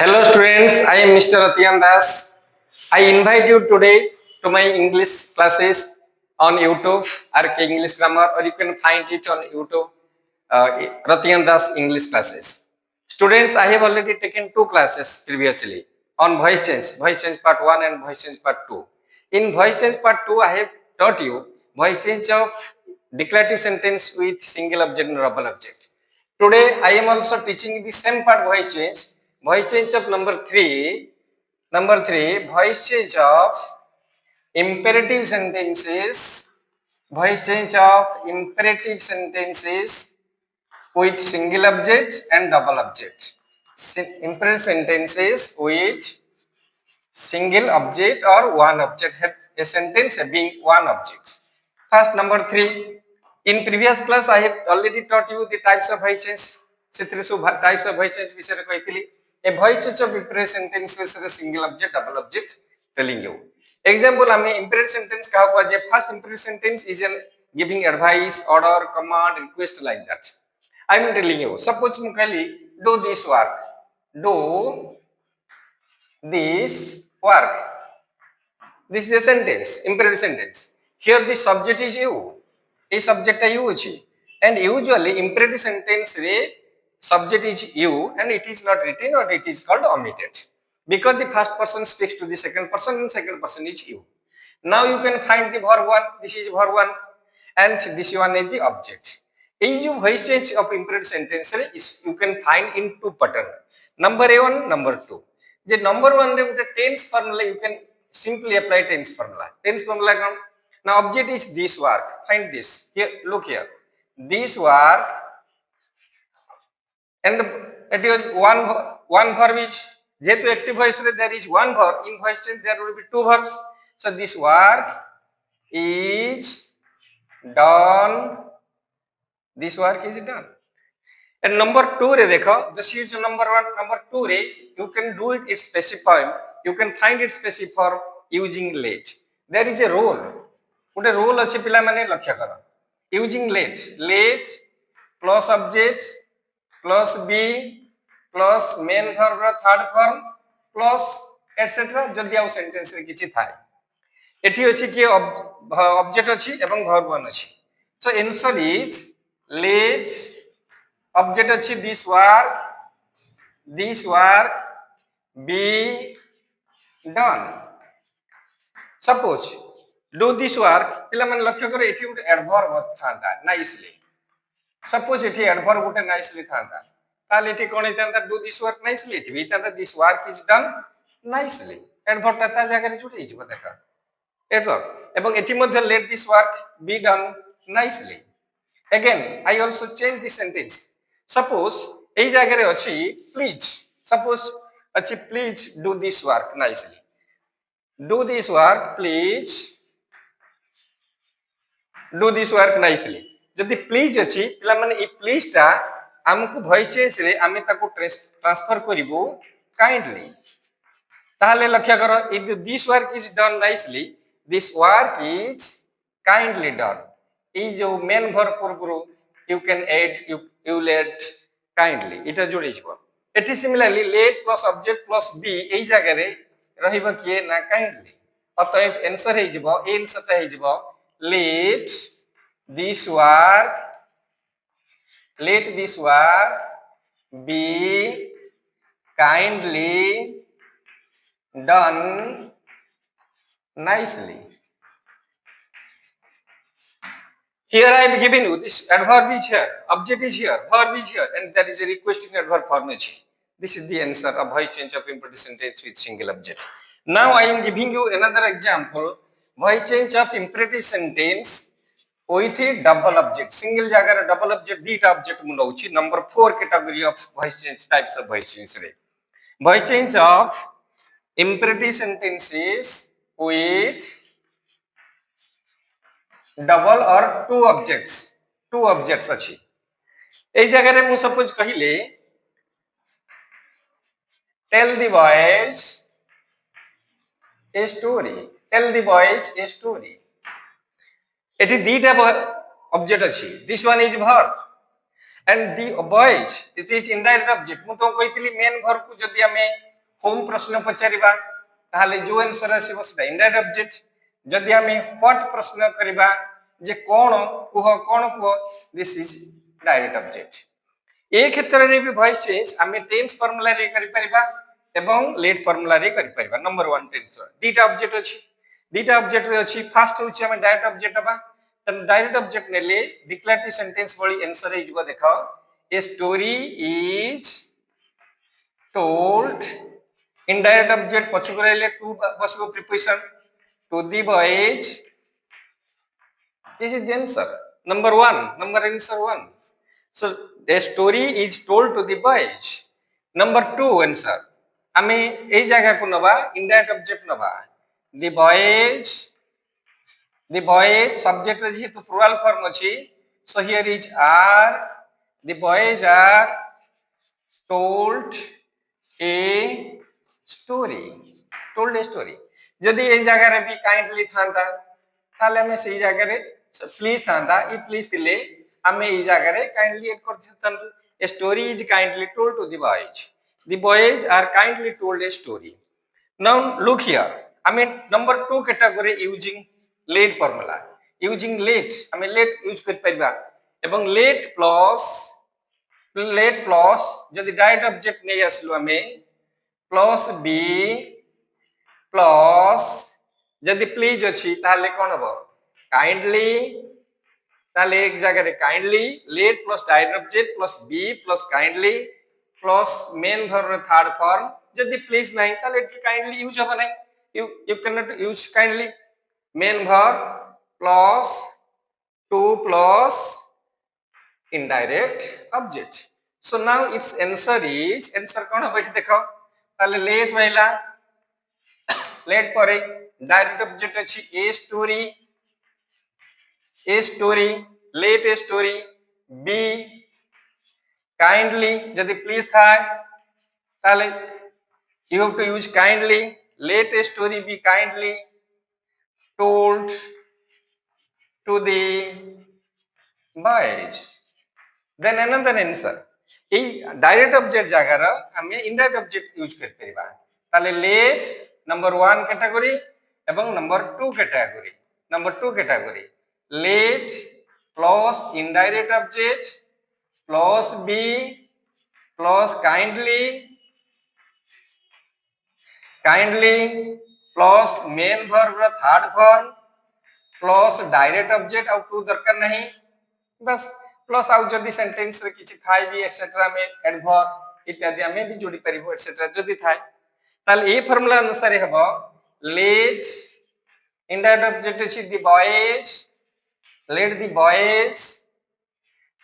Hello students, I am Mr. Ratiyan Das. I invite you today to my English classes on YouTube, RK English Grammar, or you can find it on YouTube, Ratiyan Das English classes. Students, I have already taken two classes previously on voice change part 1 and voice change part 2. In voice change part 2, I have taught you voice change of declarative sentence with single object and double object. Today, I am also teaching the same part voice change of number 3, voice change of imperative sentences, voice change of imperative sentences with single object and double object. Imperative sentences with single object or one object, have a sentence having one object. First, number 3. In previous class, I have already taught you the types of voice change. Types of voice change विषय कहती a voice change of imperative sentences single object, double object telling you. Example, हमें imperative sentence कहा हुआ है. First imperative sentence is an giving advice, order, command, request like that. I am telling you. Suppose मैं कहली do this work, do this work. This is a sentence, imperative sentence. Here the subject is you. A subject is you. And usually imperative sentence re subject is you and it is not written or it is called omitted. Because the first person speaks to the second person and second person is you. Now you can find the verb 1. This is verb 1 and this one is the object. A voice change of imperative sentence is you can find in two pattern. Number 1, number 2. The number 1 with the tense formula you can simply apply tense formula. Tense formula now object is this work. Find this. Here, look here. This work and it is one verb is to active voice there is one verb. In voice change there will be two verbs. So this work is done. This work is done. And number 2 re dekho, this is number 1, number 2 re you can do it specify. You can find it specify using late. There is a rule. ଗୋଟେ rule ଅଛି ପିଲାମାନେ ଲକ୍ଷ୍ୟ କର. Using late plus object plus be plus main verb ର third form plus etc. ଯଦି ଆଉ sentence ରେ କିଛି ଥାଏ. ଏଠି ଅଛି କି object ଅଛି ଏବଂ verb 1 ଅଛି. So answer is late. Object अछि this work be done. Suppose do this work पिला मन लक्ष्य करो एठी गुटे एडवर्ब थांता nicely. Suppose एठी एडवर्ब गुटे nicely थांता ताले एठी कोन थांता do this work nicely एठी भी थांता this work is done nicely. Adverb ता जगह रे जुडी हिजबो देखा एडवर्ब एवं एठी मध्ये let this work be done nicely. Again I also change the sentence. Suppose এই জায়গায় আছে please. Suppose আছে please do this work nicely. Do this work please. Do this work nicely. যদি please ଅଛି पिला माने ई please टा हमकु voice change रे आमे ताको ट्रांसफर करिवो kindly. ताहले लक्ष्य करो if this work is done nicely, this work is kindly done. ई जो main verb पूर्वरु you can add you let kindly এটা जोड़ीଯିवो. एठी similarly let plus object plus be एई जगह रे रहिबो किए ना kindly. अतएव आंसर हेଯିवो ए आंसर ता हेଯିवो let this work be kindly done nicely. Here I am giving you this adverb is here, object is here, verb is here, and there is a requesting adverb form. This is the answer of voice change of imperative sentence with single object. Now I am giving you another example, voice change of imperative sentence with a double object. Single jagara double object, dita object mundauchi. Number 4 category of voice change types of voice change. Voice change of imperative sentences with double or two objects अछि ए जगह रे मु suppose कहिले tell the boys a story एठी दीटा object अछि this one is verb and the boys it is indirect object मु तो कहितली main verb को जदी हमें होम प्रश्न पचारिबा ताहले जो आंसर आसीबो सेटा इनडायरेक्ट ऑब्जेक्ट जदि हमें व्हाट प्रश्न करिबा जे कोन कुह this is direct object A क्षेत्र रे भी वॉइस चेंज हमें टेंस फार्मूला रे करि परिबा एवं लेट फार्मूला रे करि परिबा नंबर 1 टेंस दीटा ऑब्जेक्ट अछि दीटा ऑब्जेक्ट रे अछि फर्स्ट होछि हमें डायरेक्ट ऑब्जेक्ट बा त डायरेक्ट ऑब्जेक्ट नेले डिक्लेरेटिव सेंटेंस बळी आंसर हे जिवो देखो a story is told indirect object पछुक रहले to बसबो preposition to the boys this is the answer number 1 number answer 1 so the story is told to the boys number 2 answer हमें एई जगह को नबा indirect object नबा the boys subject रे जेतु plural form अछि so here is are the boys are told a story told a story जदि ए जगह रे भी काइंडली थांता ताले हमें सही जगह रे प्लीज थांता ई प्लीज थिले हमें ए जगह रे काइंडली ऐड कर देतन a story is kindly told to the boys are kindly told a story now look here I mean number 2 category using late formula using late हमें late यूज कर परबा एवं late plus जदि direct object नै आसलो हमें plus be plus जदि please अछि ताले कोन हो काइंडली ताले एक जगह रे kindly let plus direct object plus be plus kindly plus main verb third form जदि प्लीज नहीं ताले काइंडली यूज हो नहीं you cannot use kindly main verb plus to plus indirect object so now its answer is answer कोन हो बैठी देखो ताले late रहला लेट परे डायरेक्ट ऑब्जेक्ट अछि a story late a story b kindly जदि प्लीज थाय ताले you have to use kindly let a story be kindly told to the boys then another answer ए डायरेक्ट ऑब्जेक्ट जगह हमें indirect object use कर परिबा ताले लेट नंबर 1 कैटेगरी एवं number 2 category let plus indirect object plus be plus kindly plus main verb third form plus direct object आउ टू दरकार नहीं बस प्लस आउ जदी सेंटेंस रे किछि थाई भी एटसेट्रा में एडवर्ब इत्यादि हमें भी जोड़ी परिबो एटसेट्रा जदी थाई ताल ए फार्मूला अनुसार हेबो लेट इनडायरेक्ट ऑब्जेक्ट अछि the boys let the boys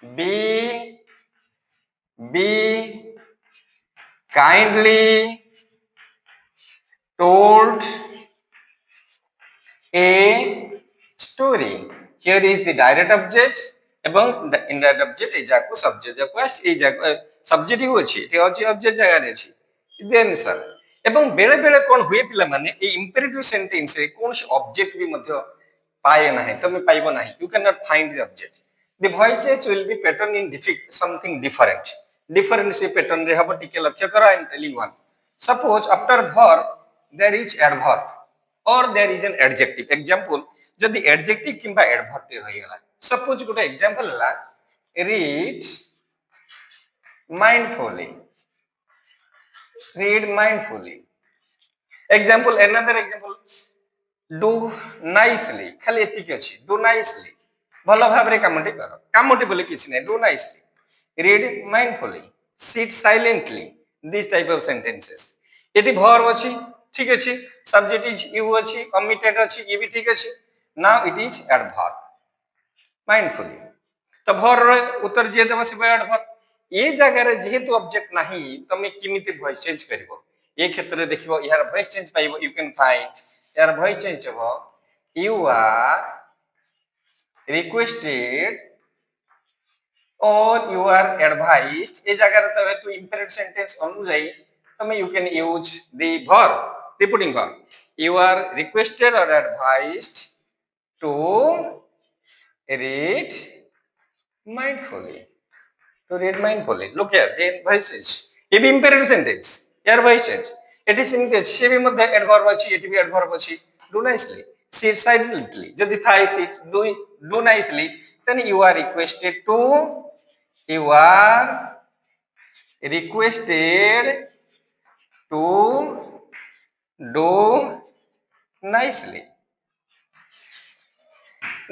be kindly told a story here is the direct object एवं indirect object ए जाको सब्जेक्ट जाको आस ए जाको सब्जेक्ट ही अछि एते अछि ऑब्जेक्ट जगह रे अछि देन सर एवं बेले बेले कोन हुए पिला माने ए इंपेरेटिव सेंटेंस रे कोन ऑब्जेक्ट भी मध्य पाए नाही तमे पाइबो नाही you can not find the object the voices will be pattern in something different से पैटर्न रे हबो टिके लक्ष्य करो I am telling one suppose after verb there is adverb or there is an adjective example जदि adjective किंबा adverb टे रही गला सपोज गोटे एग्जांपल हला read mindfully example another example do nicely खाली एतिक अछि do nicely भलो भाबरे कामटी करो कामटी बोले किछ नै do nicely read mindfully sit silently this type of sentences eighty verb अछि ठीक अछि सब्जेक्ट इज यू अछि कमिटेड अछि ये भी ठीक अछि now it is adverb mindfully तो verb उत्तर जे देबो से एडवर्ब ये जगह रे जेहेतु ऑब्जेक्ट नाही तमे किमिति वॉइस चेंज करबो ए क्षेत्र रे देखिबो यार वॉइस चेंज पाइबो you can find your voice change how you are requested or you are advised ए जगह रे तबे तू इंपेरेटिव सेंटेंस अनुଯାयी तमे you can use the verb repeating verb you are requested or advised to read mindfully look here the voice change ये भी imperative sentence यार voice change এটি সেମିତି ଅଛି ସେ ବି ମଧ୍ୟ adverb ଅଛି ଏଠି ବି adverb ଅଛି do nicely sit silently ଯଦି ଥାଏ sit do nicely then you are requested to do nicely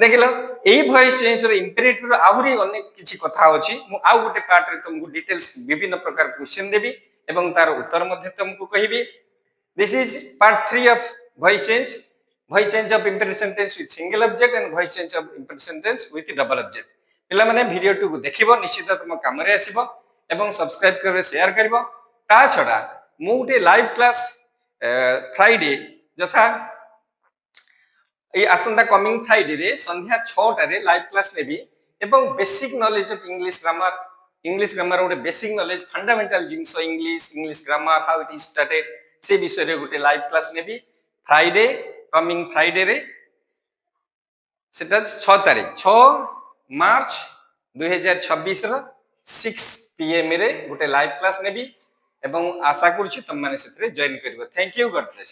देखिल यही वॉइस चेंज रो इंपेरेटिव रो आहुरी अनेक किछि कथा अछि मु आउ गोटे पार्ट रे तुमको डिटेल्स विभिन्न प्रकार क्वेश्चन देबी एवं तार उत्तर मध्ये तुमको कहिबी this is part 3 of voice change of impression tense with single object and voice change of impression tense with double object पिला माने वीडियो टू देखिबो निश्चित तुम काम रे आसीबो एवं सब्सक्राइब करबे शेयर करबो ता छडा मु गोटे लाइव क्लास फ्राइडे जथा এই আসন্তা কমিং ফ্রাইডে রে সন্ধ্যা 6টা রে লাইভ ক্লাস নেবি এবং basic knowledge of English grammar গোটে বেসিক নলেজ ফান্ডামেন্টাল জিনিস English grammar how it is started সে বিষয়ে গোটে লাইভ ক্লাস নেবি ফ্রাইডে কমিং ফ্রাইডে রে সেটা 6 তারিখ 6 মার্চ 2026 র 6 PM রে গোটে লাইভ ক্লাস নেবি এবং আশা করছি তোম মানে সেতরে জয়েন করিব থ্যাংক ইউ গড ব্লেস